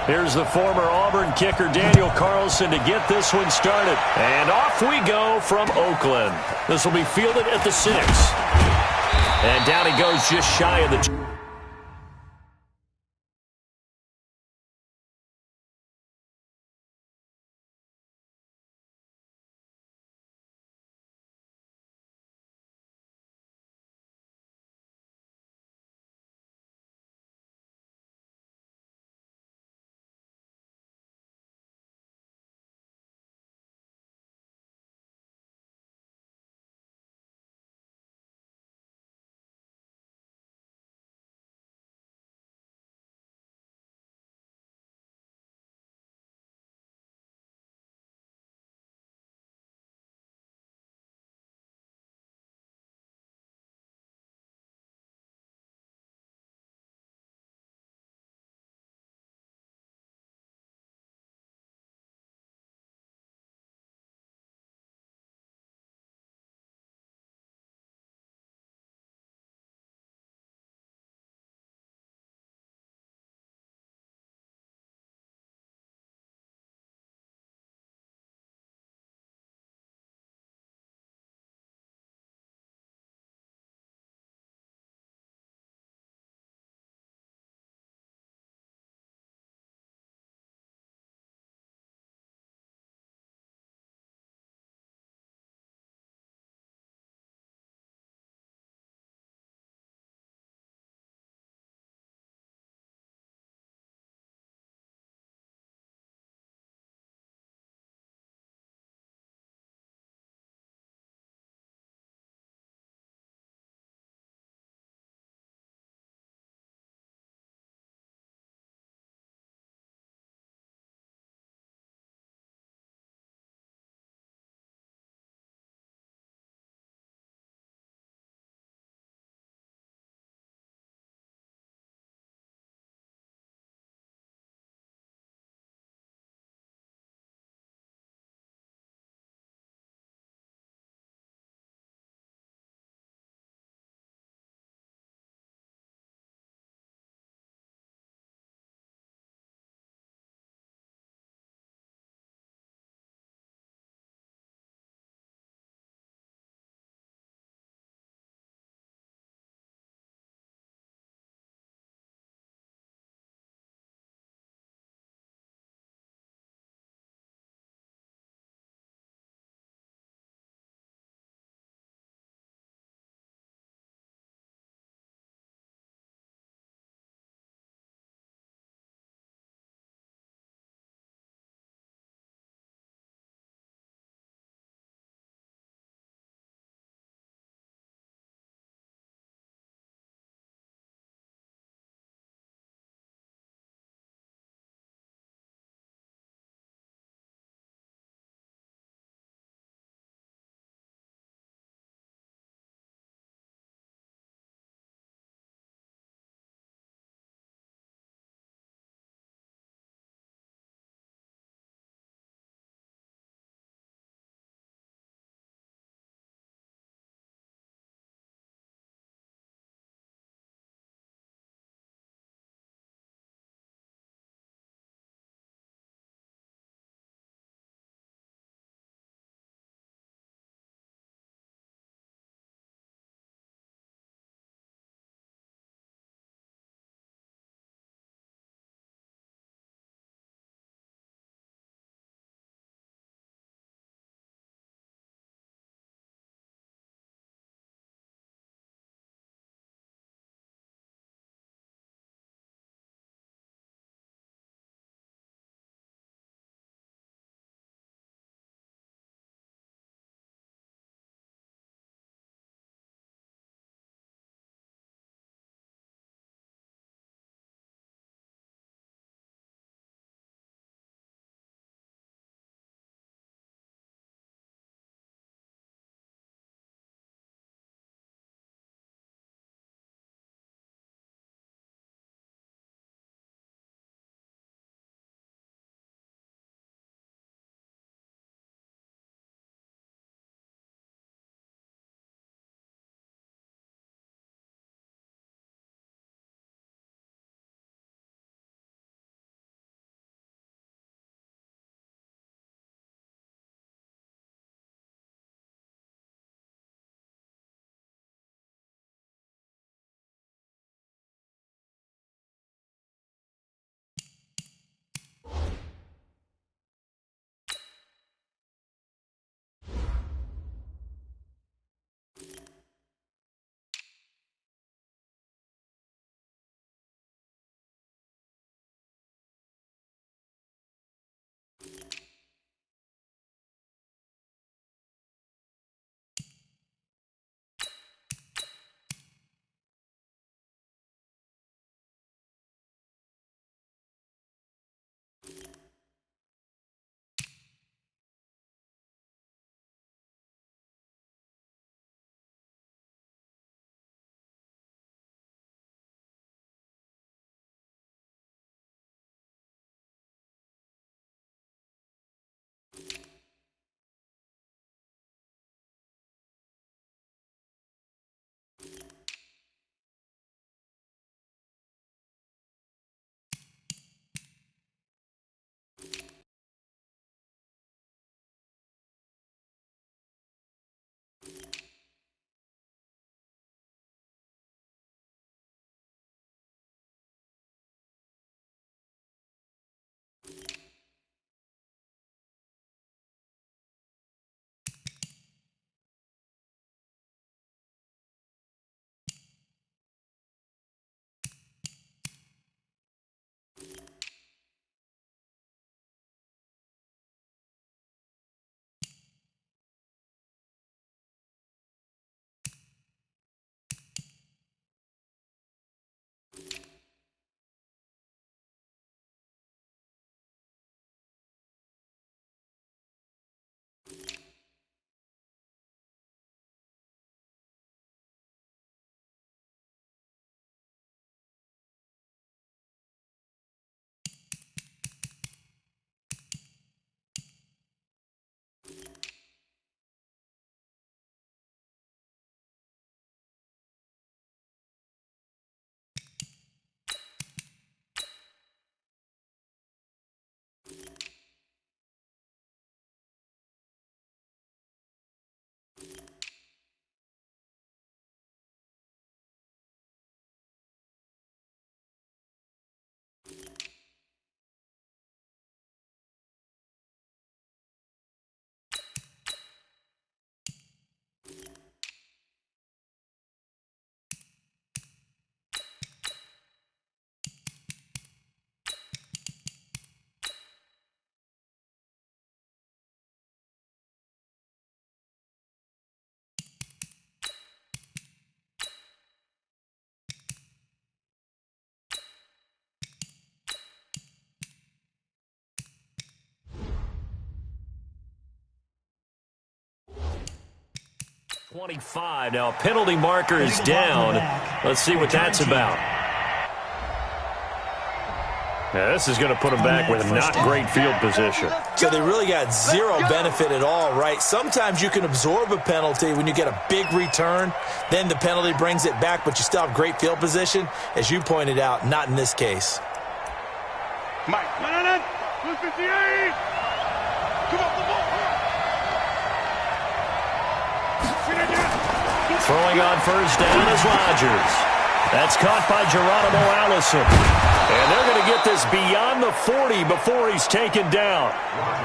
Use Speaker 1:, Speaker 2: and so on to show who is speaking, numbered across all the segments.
Speaker 1: Here's the former Auburn kicker, Daniel Carlson, to get this one started. And off we go from Oakland. This will be fielded at the 6. And down he goes just shy of the 25. Now, a penalty marker is down. Let's see what that's about. Now, this is going to put them back with not great field position.
Speaker 2: So they really got zero benefit at all, right? Sometimes you can absorb a penalty when you get a big return. Then the penalty brings it back, but you still have great field position. As you pointed out, not in this case.
Speaker 3: Mike. 258. Come on, the ball.
Speaker 1: Throwing on first down is Rodgers. That's caught by Geronimo Allison. And they're going to get this beyond the 40 before he's taken down.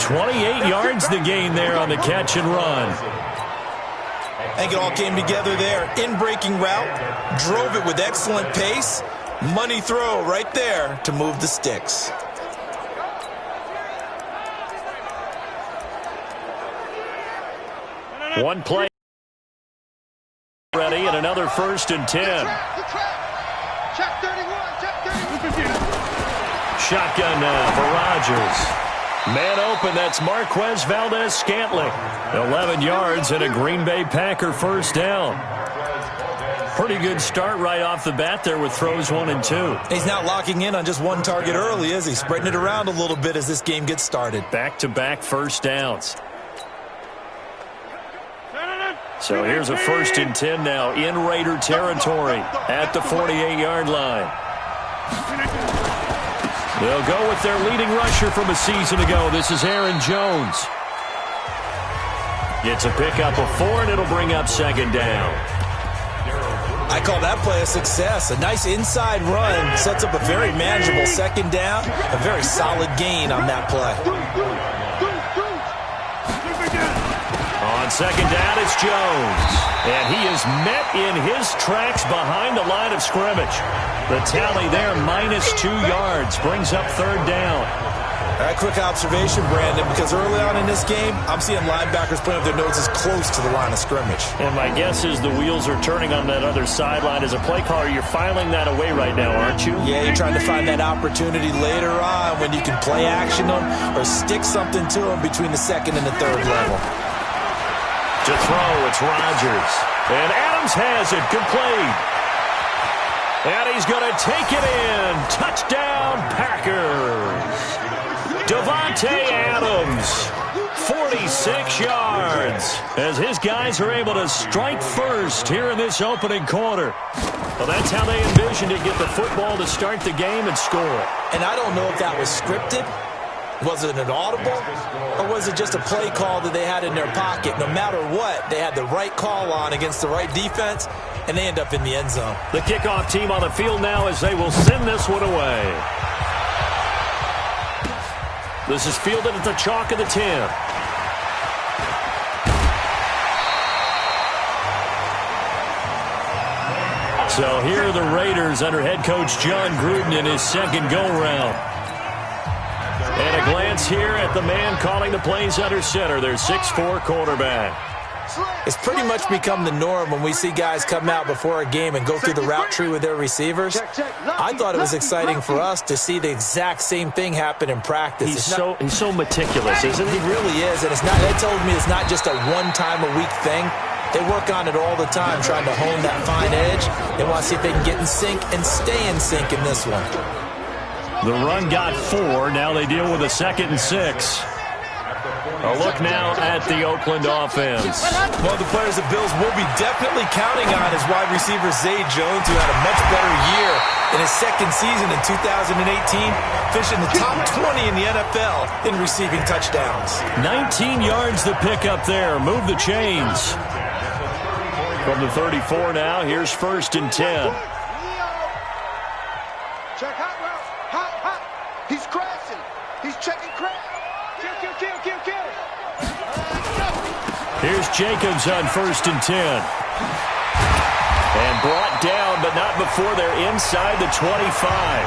Speaker 1: 28 yards the gain there on the catch and run.
Speaker 2: I think it all came together there. In-breaking route, drove it with excellent pace. Money throw right there to move the sticks.
Speaker 1: One play ready and another 1st and 10.
Speaker 3: Check 31.
Speaker 1: Shotgun now for Rodgers. Man open, that's Marquez Valdez-Scantling. 11 yards and a Green Bay Packer first down. Pretty good start right off the bat there with throws 1 and 2.
Speaker 2: He's not locking in on just one target early, is he? Spreading it around a little bit as this game gets started.
Speaker 1: Back-to-back first downs. So here's a 1st and 10 now in Raider territory at the 48-yard line. They'll go with their leading rusher from a season ago. This is Aaron Jones. Gets a pickup of 4, and it'll bring up 2nd down.
Speaker 2: I call that play a success. A nice inside run sets up a very manageable 2nd down. A very solid gain on that play.
Speaker 1: On 2nd down, it's Jones. And he is met in his tracks behind the line of scrimmage. The tally there, -2 yards, brings up 3rd down.
Speaker 2: All right, quick observation, Brandon, because early on in this game, I'm seeing linebackers putting up their noses close to the line of scrimmage.
Speaker 1: And my guess is the wheels are turning on that other sideline. As a play caller, you're filing that away right now, aren't you?
Speaker 2: Yeah, you're trying to find that opportunity later on when you can play action them or stick something to them between the 2nd and the 3rd level.
Speaker 1: To throw, it's Rodgers. And Adams has it, complete. And he's going to take it in. Touchdown, Packers. Davante Adams, 46 yards, as his guys are able to strike first here in this opening quarter. Well, that's how they envisioned it, get the football to start the game and score.
Speaker 2: And I don't know if that was scripted. Was it an audible, or was it just a play call that they had in their pocket? No matter what, they had the right call on against the right defense, and they end up in the end zone.
Speaker 1: The kickoff team on the field now as they will send this one away. This is fielded at the chalk of the 10. So here are the Raiders under head coach John Gruden in his 2nd go-round. And a glance here at the man calling the plays under center, their 6'4" quarterback.
Speaker 2: It's pretty much become the norm when we see guys come out before a game and go through the route tree with their receivers. I thought it was exciting for us to see the exact same thing happen in practice.
Speaker 1: He's so meticulous, isn't he?
Speaker 2: He really is, and that tells me it's not just a one-time-a-week thing. They work on it all the time, trying to hone that fine edge. They want to see if they can get in sync and stay in sync in this one.
Speaker 1: The run got 4. Now they deal with a 2nd and 6. A look now at the Oakland offense.
Speaker 2: One of the players the Bills will be definitely counting on is wide receiver Zay Jones, who had a much better year in his 2nd season in 2018, finishing the top 20 in the NFL in receiving touchdowns.
Speaker 1: 19 yards to pick up there. Move the chains. From the 34 now, here's 1st and 10.
Speaker 3: Check hot route. Hot. He's crashing. He's checking crash. Kill.
Speaker 1: Here's Jacobs on 1st and 10. And brought down, but not before they're inside the 25.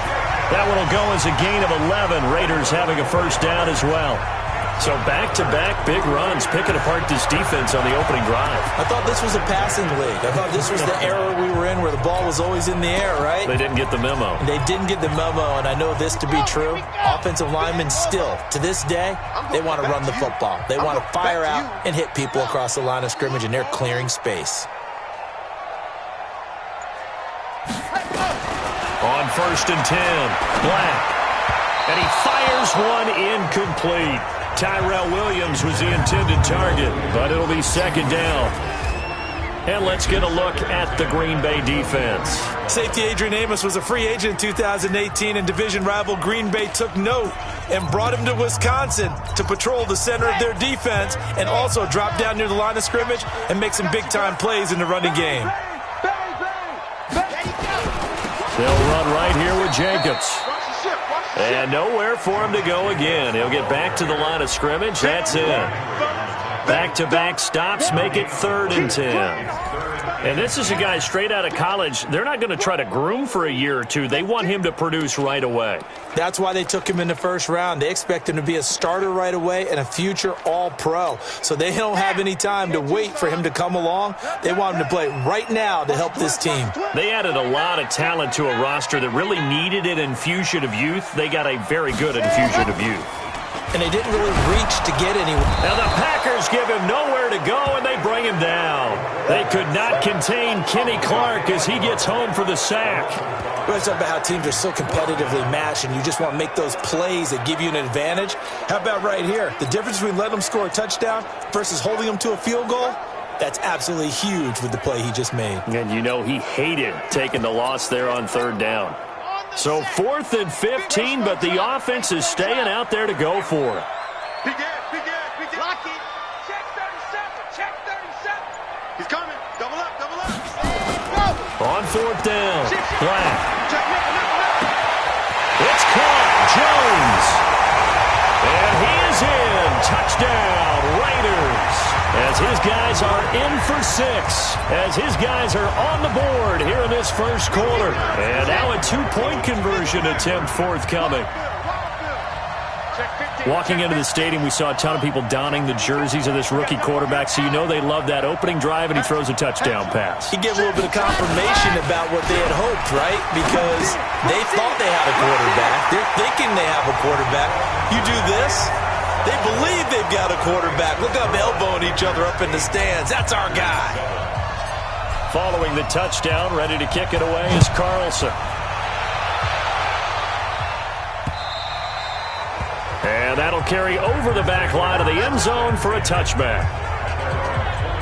Speaker 1: That one will go as a gain of 11. Raiders having a first down as well. So back-to-back big runs, picking apart this defense on the opening drive.
Speaker 2: I thought this was a passing league. I thought this was the era we were in where the ball was always in the air, right?
Speaker 1: They didn't get the memo.
Speaker 2: They didn't get the memo, and I know this to be true. Offensive linemen still, to this day, they want to run the football. They want to fire out and hit people across the line of scrimmage, and they're clearing space.
Speaker 1: On 1st and 10, Black. And he fires one incomplete. Tyrell Williams was the intended target, but it'll be 2nd down. And let's get a look at the Green Bay defense.
Speaker 2: Safety Adrian Amos was a free agent in 2018, and division rival Green Bay took note and brought him to Wisconsin to patrol the center of their defense and also drop down near the line of scrimmage and make some big-time plays in the running game.
Speaker 1: They'll run right here with Jacobs. And nowhere for him to go again. He'll get back to the line of scrimmage. That's it. Back-to-back stops make it 3rd and 10. And this is a guy straight out of college. They're not going to try to groom for a year or two. They want him to produce right away.
Speaker 2: That's why they took him in the 1st round. They expect him to be a starter right away and a future all-pro. So they don't have any time to wait for him to come along. They want him to play right now to help this team.
Speaker 1: They added a lot of talent to a roster that really needed an infusion of youth. They got a very good infusion of youth.
Speaker 2: And they didn't really reach to get anyone.
Speaker 1: Now the Packers give him nowhere to go, and they bring him down. They could not contain Kenny Clark as he gets home for the sack.
Speaker 2: We always talk about how teams are so competitively matched, and you just want to make those plays that give you an advantage. How about right here? The difference between letting them score a touchdown versus holding them to a field goal, that's absolutely huge with the play he just made.
Speaker 1: And you know he hated taking the loss there on 3rd down. So 4th and 15, but the offense is staying out there to go for it.
Speaker 3: Be good. Lock it. Check 37. He's coming. Double up. Go.
Speaker 1: On 4th down, Black. It's caught. Jones. And he is in. Touchdown, Raiders. As his guys are in for 6. As his guys are on the board here in this 1st quarter. And now a 2-point conversion attempt forthcoming. Walking into the stadium, we saw a ton of people donning the jerseys of this rookie quarterback, so you know they love that opening drive, and he throws a touchdown pass.
Speaker 2: He gave a little bit of confirmation about what they had hoped, right? Because they thought they had a quarterback. They're thinking they have a quarterback. You do this, they believe they've got a quarterback. Look up, elbowing each other up in the stands. That's our guy.
Speaker 1: Following the touchdown, ready to kick it away is Carlson. And that'll carry over the back line of the end zone for a touchback.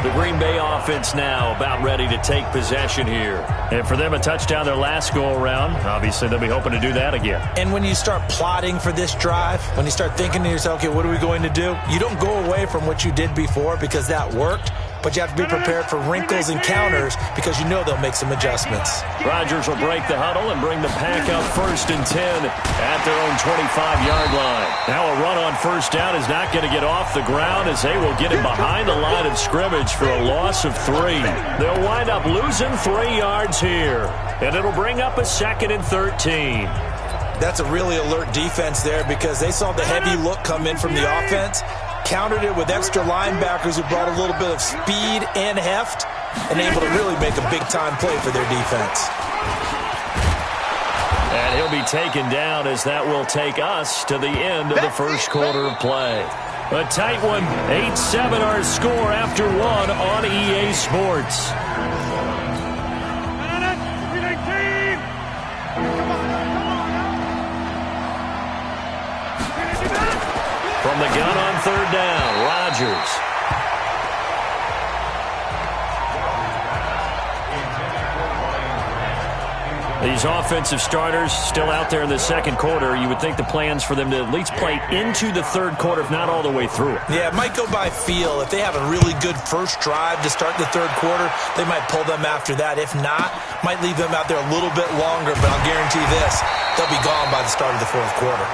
Speaker 1: The Green Bay offense now about ready to take possession here. And for them, a touchdown their last go-around. Obviously, they'll be hoping to do that again.
Speaker 2: And when you start plotting for this drive, when you start thinking to yourself, okay, what are we going to do? You don't go away from what you did before because that worked. But you have to be prepared for wrinkles and counters because you know they'll make some adjustments.
Speaker 1: Rodgers will break the huddle and bring the pack up 1st and 10 at their own 25-yard line. Now a run on 1st down is not going to get off the ground as they will get him behind the line of scrimmage for a loss of 3. They'll wind up losing 3 yards here, and it'll bring up a 2nd and 13.
Speaker 2: That's a really alert defense there because they saw the heavy look come in from the offense, countered it with extra linebackers who brought a little bit of speed and heft, and able to really make a big-time play for their defense.
Speaker 1: And he'll be taken down as that will take us to the end of the 1st quarter of play. A tight one, 8-7 our score after 1 on EA Sports. From the gun on 3rd down, Rodgers. These offensive starters still out there in the 2nd quarter. You would think the plans for them to at least play into the 3rd quarter, if not all the way through it.
Speaker 2: Yeah, it might go by feel. If they have a really good first drive to start the 3rd quarter, they might pull them after that. If not, might leave them out there a little bit longer, but I'll guarantee this, they'll be gone by the start of the 4th quarter.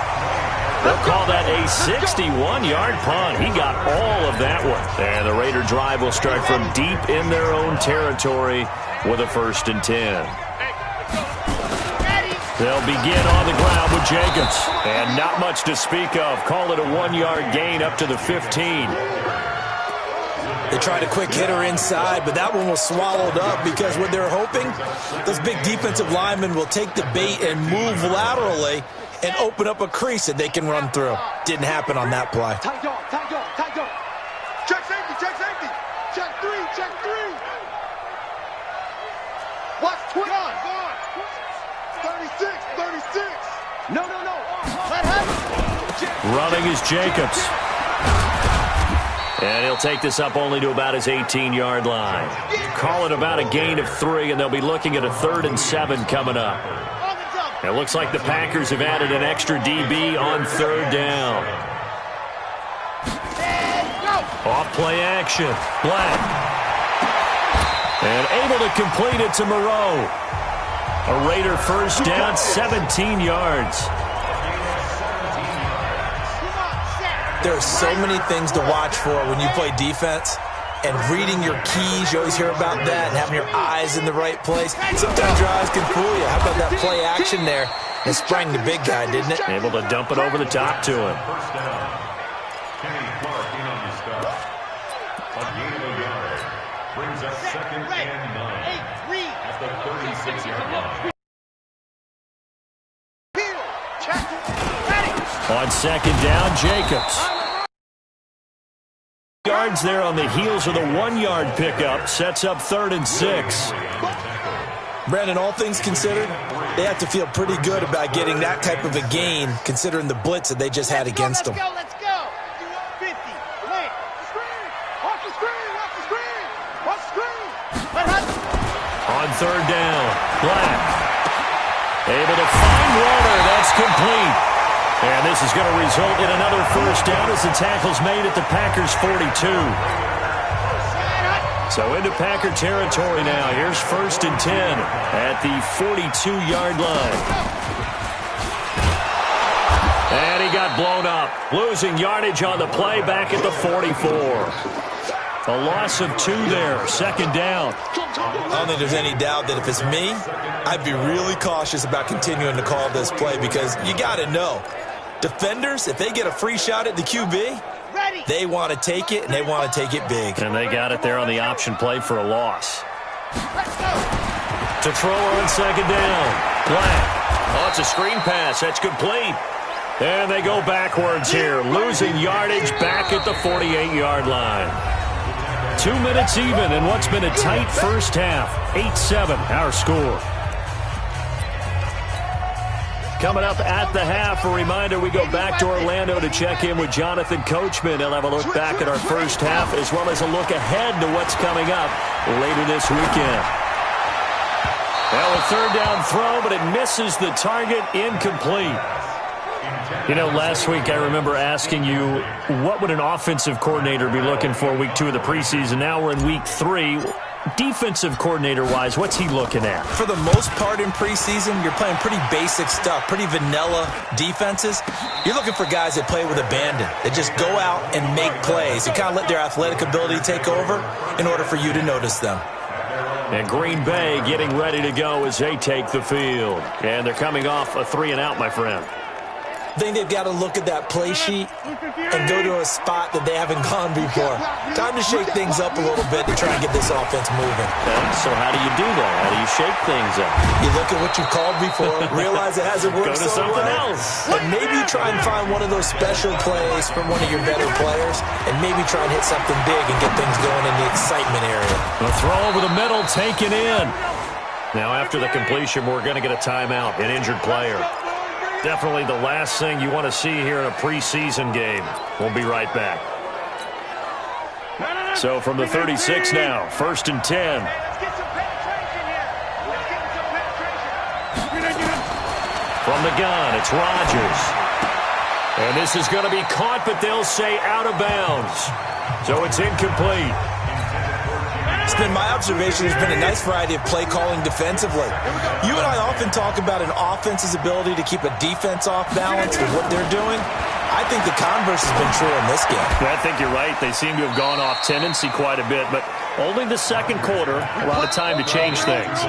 Speaker 1: They'll call that a 61-yard punt. He got all of that one. And the Raider drive will start from deep in their own territory with a 1st and 10. They'll begin on the ground with Jacobs. And not much to speak of. Call it a 1-yard gain up to the 15.
Speaker 2: They tried a quick hitter inside, but that one was swallowed up because what they're hoping, those big defensive linemen will take the bait and move laterally and open up a crease that they can run through. Didn't happen on that play.
Speaker 3: Tight dog, tight dog, tight dog. Check safety, check safety. Check three, check three. Watch 20. Gone. 36, 36. No. Let happen.
Speaker 1: Running is Jacobs. And he'll take this up only to about his 18-yard line. Call it about a gain of 3, and they'll be looking at a 3rd and 7 coming up. It looks like the Packers have added an extra DB on 3rd down. Off play action. Black. And able to complete it to Moreau. A Raider first down, 17 yards.
Speaker 2: There are so many things to watch for when you play defense. And reading your keys, you always hear about that, and having your eyes in the right place. Sometimes your eyes can fool you. How about that play action there? It sprang the big guy, didn't it?
Speaker 1: Able to dump it over the top to him.
Speaker 4: Brings up 2nd and 9 at the 36-yard line.
Speaker 1: On 2nd down, Jacobs. Yards there on the heels of the 1-yard pickup. Sets up 3rd and 6.
Speaker 2: Brandon, all things considered, they have to feel pretty good about getting that type of a gain, considering the blitz that they just had against them.
Speaker 3: Let's go. 50. Wait. Watch the screen. Watch the screen. Let happen.
Speaker 1: On 3rd down, Black. Able to find Warner. That's complete. And this is going to result in another first down as the tackle's made at the Packers' 42. So into Packer territory now. Here's 1st and 10 at the 42-yard line. And he got blown up. Losing yardage on the play back at the 44. A loss of 2 there. 2nd down.
Speaker 2: I don't think there's any doubt that if it's me, I'd be really cautious about continuing to call this play because you got to know. Defenders, if they get a free shot at the QB, they want to take it, and they want to take it big.
Speaker 1: And they got it there on the option play for a loss. To throw on 2nd down. Black. Oh, it's a screen pass. That's complete. And they go backwards here, losing yardage back at the 48-yard line. 2 minutes even in what's been a tight first half. 8-7, our score. Coming up at the half, a reminder, we go back to Orlando to check in with Jonathan Coachman. He'll have a look back at our first half as well as a look ahead to what's coming up later this weekend. Well, a 3rd down throw, but it misses the target, incomplete. You know, last week I remember asking you, what would an offensive coordinator be looking for week 2 of the preseason? Now we're in week 3. Defensive coordinator-wise, what's he looking at?
Speaker 2: For the most part in preseason, you're playing pretty basic stuff, pretty vanilla defenses. You're looking for guys that play with abandon, that just go out and make plays. You kind of let their athletic ability take over in order for you to notice them.
Speaker 1: And Green Bay getting ready to go as they take the field. And they're coming off a 3-and-out, my friend.
Speaker 2: I think they've got to look at that play sheet and go to a spot that they haven't gone before. Time to shake things up a little bit to try and get this offense moving.
Speaker 1: So how do you do that? How do you shake things up?
Speaker 2: You look at what you called before, realize it hasn't worked
Speaker 1: Go to something else.
Speaker 2: And maybe try and find one of those special plays from one of your better players and maybe try and hit something big and get things going in the excitement area.
Speaker 1: A throw over the middle, taken in. Now after the completion, we're going to get a timeout, an injured player. Definitely the last thing you want to see here in a preseason game. We'll be right back. So from the 36 now, 1st and 10. From the gun, it's Rodgers. And this is going to be caught, but they'll say out of bounds. So it's incomplete.
Speaker 2: It's been my observation there's been a nice variety of play calling defensively. You and I often talk about an offense's ability to keep a defense off balance with what they're doing. I think the converse has been true in this game.
Speaker 1: I think you're right. They seem to have gone off tendency quite a bit, but only the 2nd quarter, a lot of time to change things.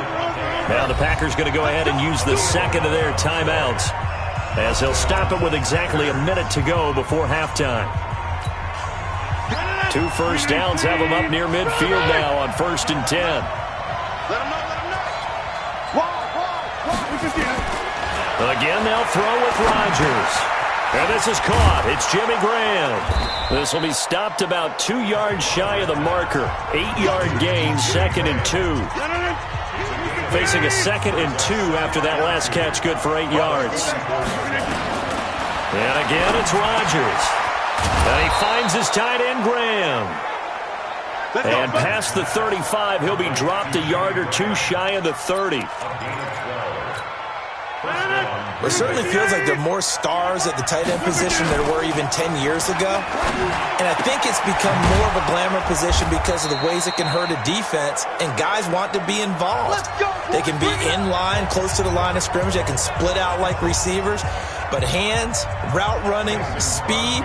Speaker 1: Now the Packers going to go ahead and use the second of their timeouts, as they'll stop it with exactly a minute to go before halftime. 2 first downs have them up near midfield now on 1st and 10.
Speaker 3: Let him know.
Speaker 1: Again, they'll throw with Rodgers. And this is caught. It's Jimmy Graham. This will be stopped about 2 yards shy of the marker. 8-yard gain, 2nd and 2. Facing a 2nd and 2 after that last catch, good for 8 yards. And again, it's Rodgers. And he finds his tight end, Graham. And past the 35, he'll be dropped a yard or 2 shy of the 30.
Speaker 2: It certainly feels like there are more stars at the tight end position than there were even 10 years ago. And I think it's become more of a glamour position because of the ways it can hurt a defense, and guys want to be involved. They can be in line, close to the line of scrimmage. They can split out like receivers. But hands, route running, speed,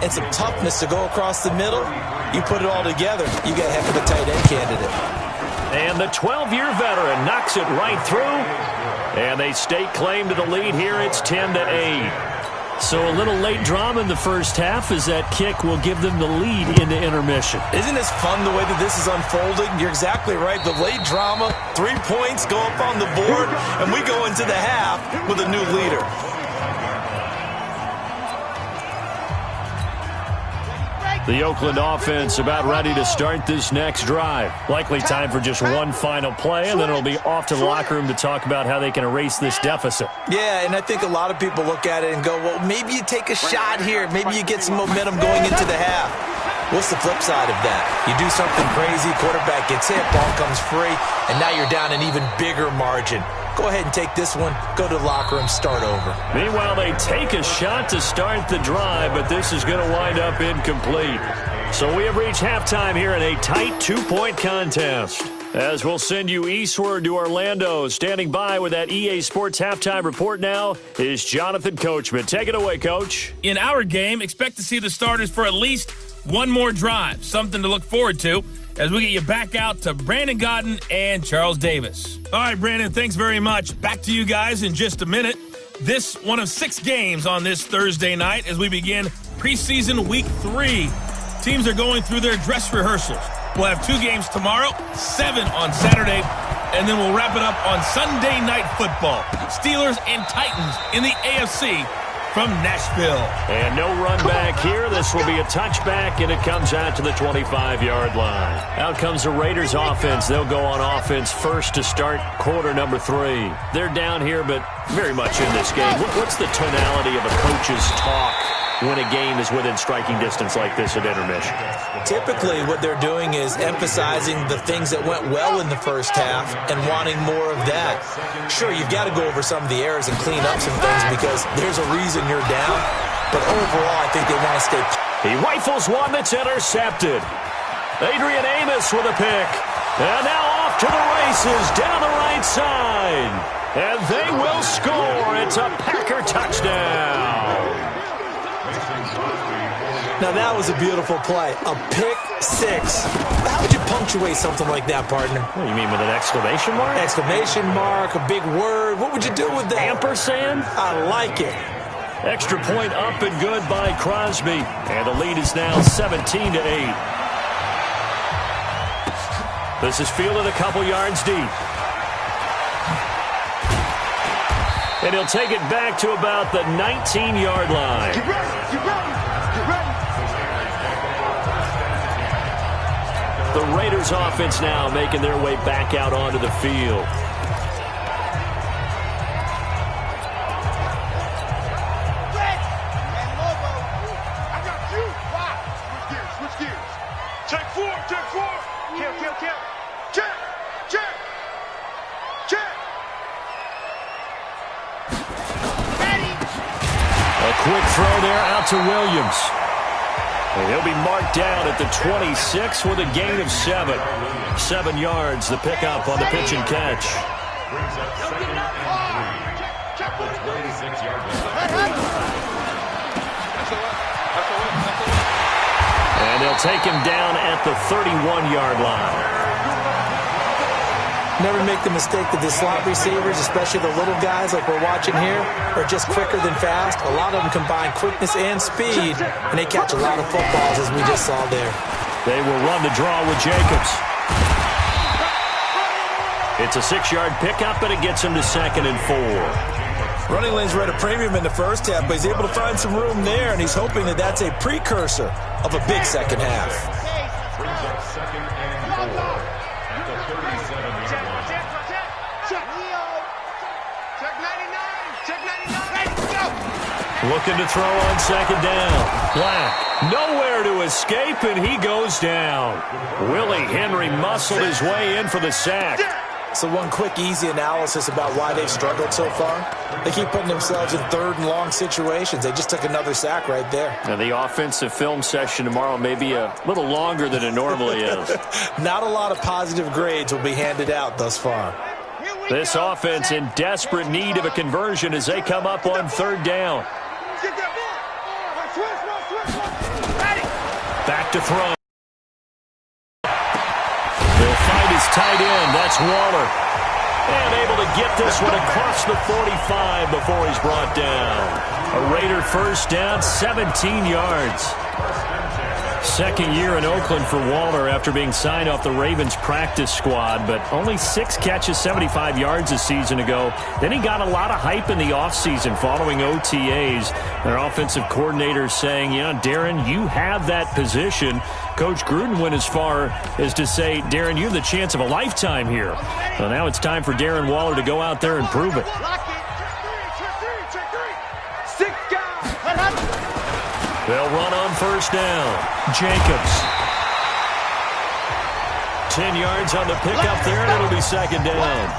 Speaker 2: and some toughness to go across the middle, you put it all together, you got a heck of a tight end candidate.
Speaker 1: And the 12-year veteran knocks it right through. And they stake claim to the lead here. It's 10-8. So a little late drama in the first half as that kick will give them the lead into intermission.
Speaker 2: Isn't this fun the way that this is unfolding? You're exactly right. The late drama, 3 points go up on the board, and we go into the half with a new leader.
Speaker 1: The Oakland offense about ready to start this next drive. Likely time for just one final play, and then it'll be off to the locker room to talk about how they can erase this deficit.
Speaker 2: Yeah, and I think a lot of people look at it and go, well, maybe you take a shot here. Maybe you get some momentum going into the half. What's the flip side of that? You do something crazy, quarterback gets hit, ball comes free, and now you're down an even bigger margin. Go ahead and take this one, go to the locker room, start over.
Speaker 1: Meanwhile, they take a shot to start the drive, but this is going to wind up incomplete. So we have reached halftime here in a tight 2-point contest. As we'll send you eastward to Orlando. Standing by with that EA Sports halftime report now is Jonathan Coachman. Take it away, Coach.
Speaker 5: In our game, expect to see the starters for at least one more drive. Something to look forward to as we get you back out to Brandon Godden and Charles Davis. All right, Brandon, thanks very much. Back to you guys in just a minute. This one of 6 games on this Thursday night as we begin preseason week 3. Teams are going through their dress rehearsals. We'll have 2 games tomorrow, 7 on Saturday, and then we'll wrap it up on Sunday Night Football. Steelers and Titans in the AFC from Nashville. And no run back here. This will be a touchback, and it comes out to the 25-yard line. Out comes the Raiders offense. They'll go on offense first to start quarter number 3. They're down here, but very much in this game. What's the tonality of a coach's talk when a game is within striking distance like this at intermission?
Speaker 2: Typically, what they're doing is emphasizing the things that went well in the first half and wanting more of that. Sure, you've got to go over some of the errors and clean up some things because there's a reason you're down. But overall, I think they want to stay.
Speaker 1: He rifles one that's intercepted. Adrian Amos with a pick. And now off to the races down the right side. And they will score. It's a Packer touchdown.
Speaker 2: Now, that was a beautiful play. A pick 6. How would you punctuate something like that, partner?
Speaker 1: What, you mean with an exclamation mark?
Speaker 2: Exclamation mark, a big word. What would you do with that?
Speaker 1: Ampersand?
Speaker 2: I like it.
Speaker 1: Extra point up and good by Crosby. And the lead is now 17-8. This is fielded a couple yards deep. And he'll take it back to about the 19-yard line.
Speaker 3: Get ready, get ready, get ready.
Speaker 1: The Raiders offense now making their way back out onto the field.
Speaker 3: I got you. Wow. Switch gears. Check 4, check 4. Count. Check.
Speaker 1: A quick throw there out to Williams. And he'll be marked down at the 26 with a gain of 7. 7 yards, the pickup on the pitch and catch.
Speaker 4: Brings up 2nd and 3 at the 26-yard line.
Speaker 1: And they'll take him down at the 31-yard line.
Speaker 2: Never make the mistake that the slot receivers, especially the little guys like we're watching here, are just quicker than fast. A lot of them combine quickness and speed, and they catch a lot of footballs, as we just saw there.
Speaker 1: They will run the draw with Jacobs. It's a 6-yard pickup, and it gets him to 2nd and 4.
Speaker 2: Running lanes were at a premium in the first half, but he's able to find some room there, and he's hoping that that's a precursor of a big second half.
Speaker 4: Brings up 2nd and 4 at the 37-yard line.
Speaker 1: Looking to throw on 2nd down. Black, nowhere to escape, and he goes down. Willie Henry muscled his way in for the sack.
Speaker 2: So one quick, easy analysis about why they've struggled so far. They keep putting themselves in 3rd and long situations. They just took another sack right there.
Speaker 1: And the offensive film session tomorrow may be a little longer than it normally is.
Speaker 2: Not a lot of positive grades will be handed out thus far.
Speaker 1: This offense in desperate need of a conversion as they come up on 3rd down. Back to throw. They'll find his tight end. That's Waller. And able to get this one across the 45 before he's brought down. A Raider first down, 17 yards. 2nd year in Oakland for Waller after being signed off the Ravens practice squad, but only 6 catches, 75 yards a season ago. Then he got a lot of hype in the offseason following OTAs. Their offensive coordinator saying, Darren, you have that position. Coach Gruden went as far as to say, Darren, you have the chance of a lifetime here. So now it's time for Darren Waller to go out there and prove it. They'll run on 1st down. Jacobs. 10 yards on the pickup there, and it'll be 2nd down.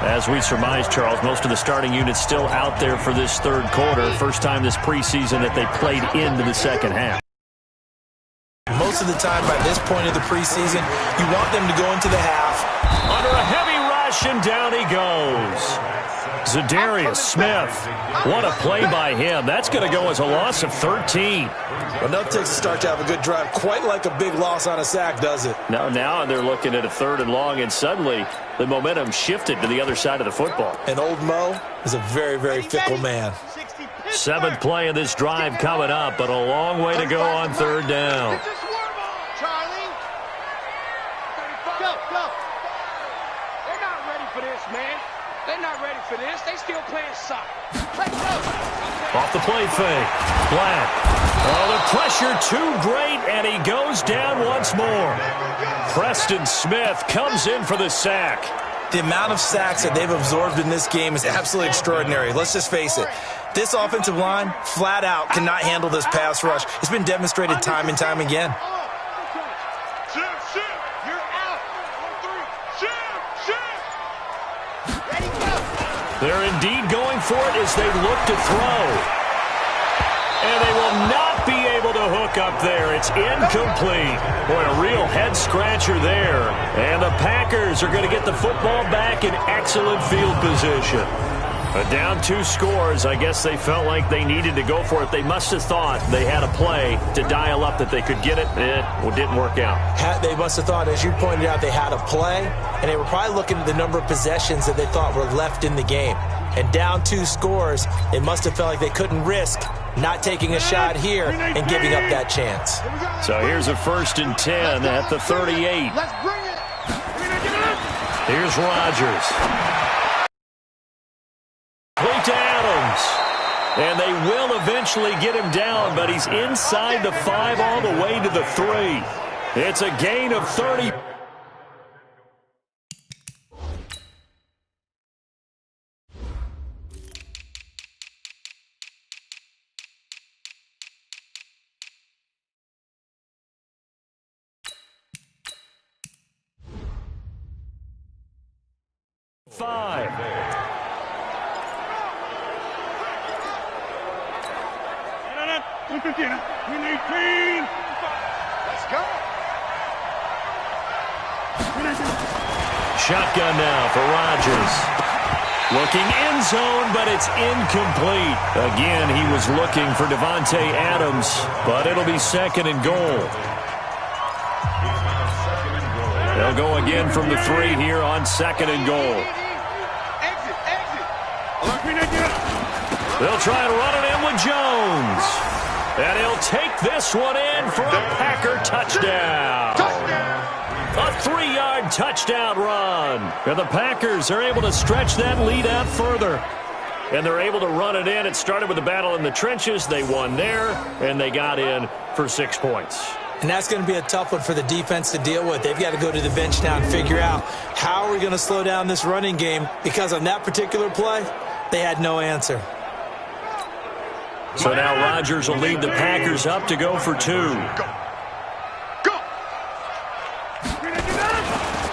Speaker 1: As we surmise, Charles, most of the starting units still out there for this 3rd quarter. First time this preseason that they played into the 2nd half.
Speaker 2: Most of the time by this point of the preseason, you want them to go into the half.
Speaker 1: Under a heavy rush, and down he goes. Zadarius Smith. What a play by him. That's going to go as a loss of 13.
Speaker 2: Well, no takes to start to have a good drive. Quite like a big loss on a sack, does it?
Speaker 1: Now they're looking at a 3rd and long, and suddenly the momentum shifted to the other side of the football.
Speaker 2: And old Mo is a very, very fickle man.
Speaker 1: 7th play of this drive coming up, but a long way to go on 3rd down.
Speaker 3: They still playing soccer.
Speaker 1: Off the play fake. Black. Oh, the pressure too great, and he goes down once more. Preston Smith comes in for the sack.
Speaker 2: The amount of sacks that they've absorbed in this game is absolutely extraordinary. Let's just face it. This offensive line, flat out, cannot handle this pass rush. It's been demonstrated time and time again.
Speaker 1: They're indeed going for it as they look to throw. And they will not be able to hook up there. It's incomplete. Boy, a real head-scratcher there. And the Packers are going to get the football back in excellent field position. But down 2 scores, I guess they felt like they needed to go for it. They must have thought they had a play to dial up that they could get it. It didn't work out.
Speaker 2: They must have thought, as you pointed out, they had a play, and they were probably looking at the number of possessions that they thought were left in the game. And down 2 scores, they must have felt like they couldn't risk not taking a shot here and giving up that chance.
Speaker 1: So here's a 1st and 10 at the 38. Here's Rodgers. To Adams. And they will eventually get him down, but he's inside the 5 all the way to the 3. It's a gain of 30. Shotgun now for Rodgers. Looking end zone, but it's incomplete. Again, he was looking for Devontae Adams, but it'll be 2nd and goal. They'll go again from the 3 here on 2nd and goal. They'll try and run it in with Jones. And he'll take this one in for a Packer touchdown. A 3-yard touchdown run. And the Packers are able to stretch that lead out further. And they're able to run it in. It started with a battle in the trenches. They won there, and they got in for 6 points.
Speaker 2: And that's going to be a tough one for the defense to deal with. They've got to go to the bench now and figure out how are we going to slow down this running game, because on that particular play, they had no answer.
Speaker 1: So now Rodgers will lead the Packers up to go for 2.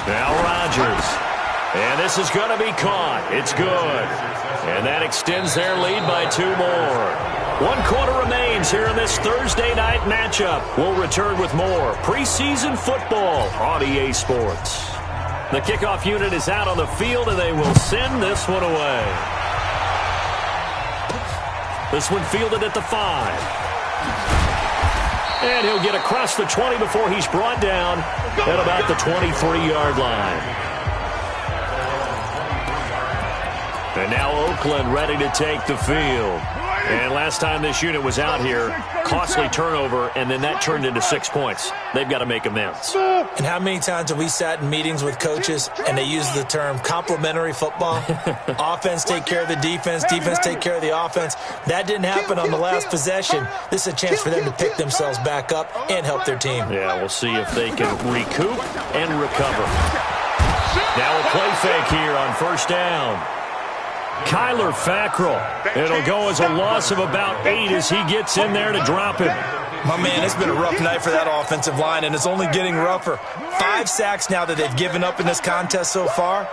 Speaker 1: Now Rodgers. And this is going to be caught. It's good. And that extends their lead by 2 more. 1 quarter remains here in this Thursday night matchup. We'll return with more preseason football on EA Sports. The kickoff unit is out on the field, and they will send this one away. This one fielded at the 5. And he'll get across the 20 before he's brought down at about the 23-yard line. And now Oakland ready to take the field. And last time this unit was out here, costly turnover, and then that turned into 6 points. They've got to make amends.
Speaker 2: And how many times have we sat in meetings with coaches and they use the term complementary football? Offense take care of the defense, defense take care of the offense. That didn't happen on the last possession. This is a chance for them to pick themselves back up and help their team.
Speaker 1: Yeah, we'll see if they can recoup and recover. Now a play fake here on 1st down. Kyler Fackrell. It'll go as a loss of about 8 as he gets in there to drop it.
Speaker 2: My man, it's been a rough night for that offensive line, and it's only getting rougher. 5 sacks now that they've given up in this contest so far.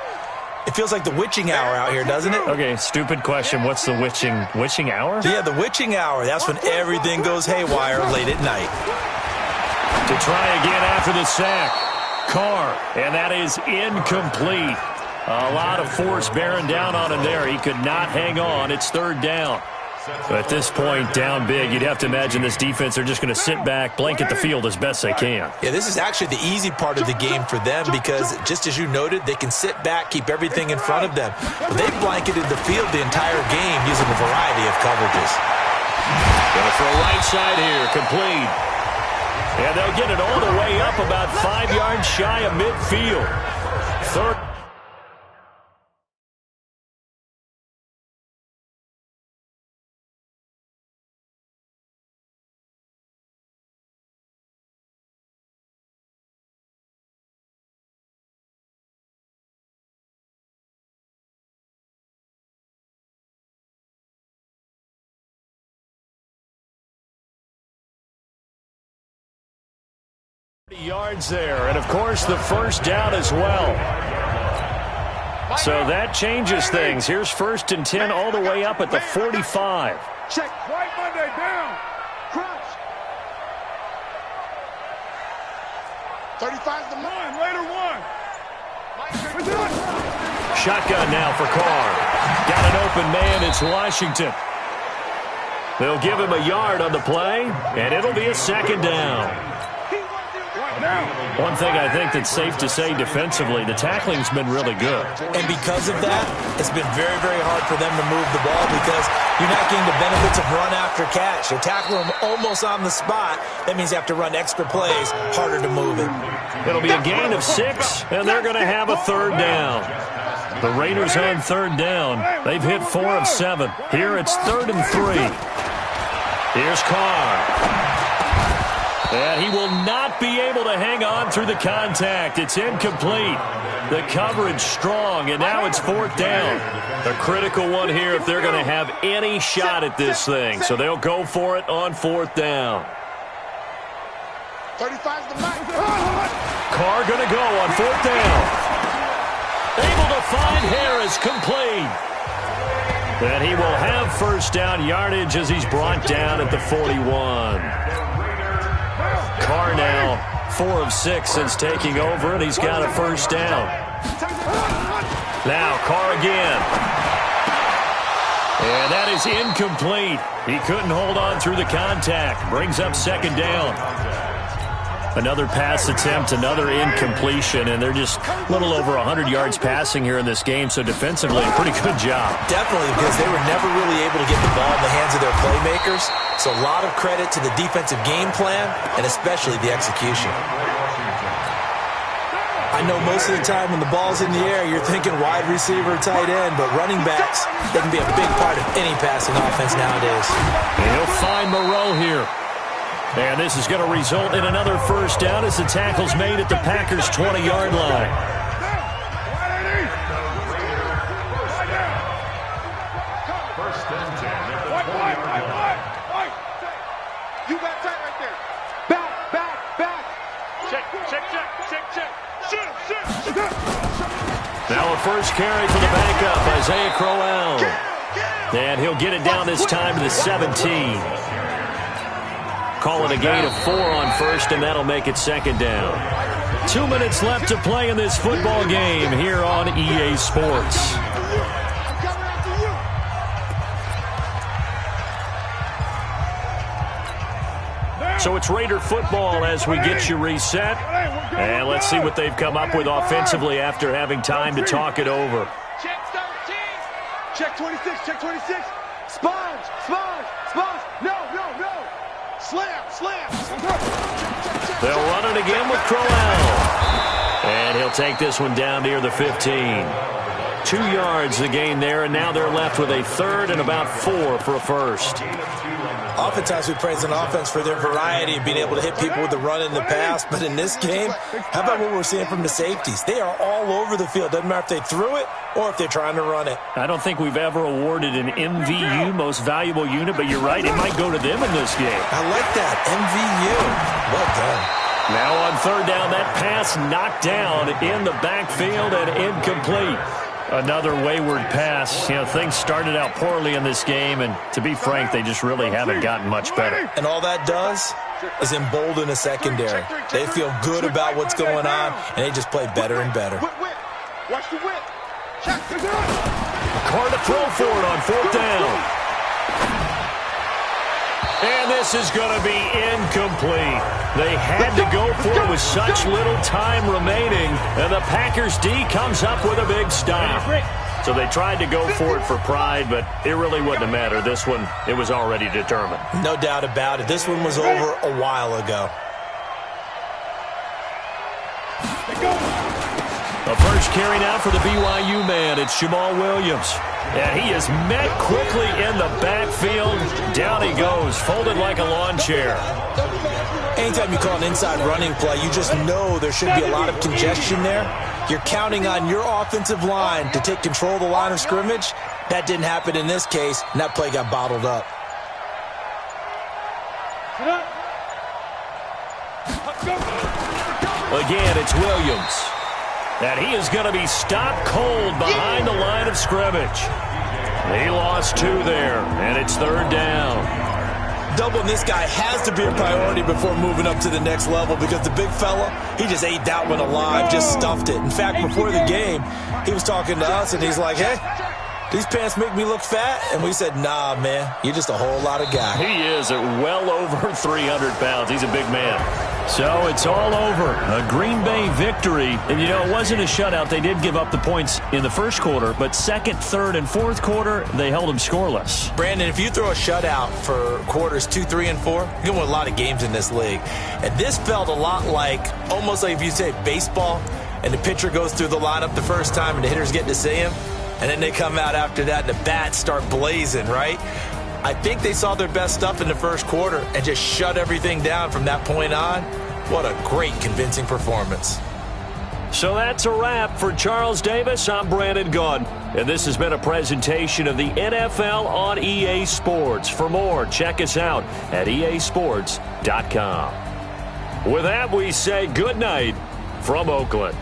Speaker 2: It feels like the witching hour out here, doesn't it?
Speaker 1: Okay, stupid question. What's the witching hour?
Speaker 2: Yeah, the witching hour. That's when everything goes haywire late at night.
Speaker 1: To try again after the sack. Carr, and that is incomplete. A lot of force bearing down on him there. He could not hang on. It's 3rd down. At this point, down big, you'd have to imagine this defense are just going to sit back, blanket the field as best they can.
Speaker 2: Yeah, this is actually the easy part of the game for them because, just as you noted, they can sit back, keep everything in front of them. But they've blanketed the field the entire game using a variety of coverages.
Speaker 1: Going for a right side here, complete. And they'll get it all the way up about 5 yards shy of midfield. 3rd. Yards there, and of course the 1st down as well. So that changes things. Here's 1st and 10 all the way up at the 45.
Speaker 3: Check. White Monday down. Crouch. 35's the line. Later 1.
Speaker 1: Shotgun now for Carr. Got an open man. It's Washington. They'll give him a yard on the play, and it'll be a 2nd down. One thing I think that's safe to say defensively, the tackling's been really good.
Speaker 2: And because of that, it's been very, very hard for them to move the ball because you're not getting the benefits of run after catch. You're tackling them almost on the spot. That means you have to run extra plays, harder to move it.
Speaker 1: It'll be a gain of 6, and they're going to have a 3rd down. The Raiders on 3rd down. They've hit 4 of 7. Here it's 3rd and 3. Here's Carr. And he will not be able to hang on through the contact. It's incomplete. The coverage strong, and now it's 4th down. The critical one here if they're going to have any shot at this thing. So they'll go for it on 4th down.
Speaker 3: 35's the line.
Speaker 1: Carr going to go on 4th down. Able to find Harris, complete. And he will have 1st down yardage as he's brought down at the 41. Carr now 4 of 6 since taking over, and he's got a 1st down. Now Carr again. And that is incomplete. He couldn't hold on through the contact. Brings up 2nd down. Another pass attempt, another incompletion, and they're just a little over 100 yards passing here in this game, so defensively, a pretty good job.
Speaker 2: Definitely, because they were never really able to get the ball in the hands of their playmakers, so a lot of credit to the defensive game plan, and especially the execution. I know most of the time when the ball's in the air, you're thinking wide receiver, tight end, but running backs, they can be a big part of any passing offense nowadays.
Speaker 1: And he'll find Moreau here. And this is going to result in another first down as the tackle's made at the Packers' 20-yard line.
Speaker 4: First and 10 at the 20-yard line.
Speaker 3: You got that right there. Back. Check. Shoot.
Speaker 1: Now a first carry for the backup, Isaiah Crowell. And he'll get it down this time to the 17. Call it a gain of 4 on first, and that'll make it second down. 2 minutes left to play in this football game here on EA Sports. So it's Raider football as we get you reset. And let's see what they've come up with offensively after having time to talk it over.
Speaker 3: Check 13. Check 26. Sponge. No. Slam.
Speaker 1: They'll run it again with Crowell. And he'll take this one down near the 15. 2 yards the gain there, and now they're left with a third and about 4 for a first.
Speaker 2: Oftentimes we praise an offense for their variety of being able to hit people with the run and the pass, but in this game, how about what we're seeing from the safeties? They are all over the field. Doesn't matter if they threw it or if they're trying to run it.
Speaker 1: I don't think we've ever awarded an MVU, most valuable unit, but you're right, it might go to them in this game.
Speaker 2: I like that, MVU. Well done.
Speaker 1: Now on third down, that pass knocked down in the backfield and incomplete. Another wayward pass. You know, things started out poorly in this game, and to be frank, they just really haven't gotten much better.
Speaker 2: And all that does is embolden a secondary. They feel good about what's going on, and they just play better and better.
Speaker 3: Watch the whip. Check.
Speaker 1: Carr to throw for it on fourth down. And this is going to be incomplete. They had to go for it with such little time remaining, and the Packers D comes up with a big stop. So they tried to go for it for pride, but it really wouldn't have mattered. This one, it was already determined.
Speaker 2: No doubt about it. This one was over a while ago.
Speaker 1: The first carry now for the BYU man. It's Jamal Williams. And he is met quickly in the backfield. Down he goes, folded like a lawn chair.
Speaker 2: Anytime you call an inside running play, you just know there should be a lot of congestion there. You're counting on your offensive line to take control of the line of scrimmage. That didn't happen in this case, and that play got bottled up.
Speaker 1: Again, it's Williams. And he is going to be stopped cold behind the line of scrimmage. He lost 2 there, and it's third down.
Speaker 2: Doubling this guy has to be a priority before moving up to the next level because the big fella, he just ate that one alive, just stuffed it. In fact, before the game, he was talking to us, and he's like, hey, these pants make me look fat? And we said, nah, man, you're just a whole lot of guy.
Speaker 1: He is at well over 300 pounds. He's a big man. So it's all over. A Green Bay victory. And, you know, it wasn't a shutout. They did give up the points in the first quarter, but second, third, and fourth quarter, they held them scoreless.
Speaker 2: Brandon, if you throw a shutout for quarters 2, 3, and 4, you're going to win a lot of games in this league. And this felt a lot like, almost like if you say baseball, and the pitcher goes through the lineup the first time and the hitters get to see him, and then they come out after that and the bats start blazing, right? I think they saw their best stuff in the first quarter and just shut everything down from that point on. What a great, convincing performance.
Speaker 1: So that's a wrap for Charles Davis. I'm Brandon Gunn, and this has been a presentation of the NFL on EA Sports. For more, check us out at easports.com. With that, we say good night from Oakland.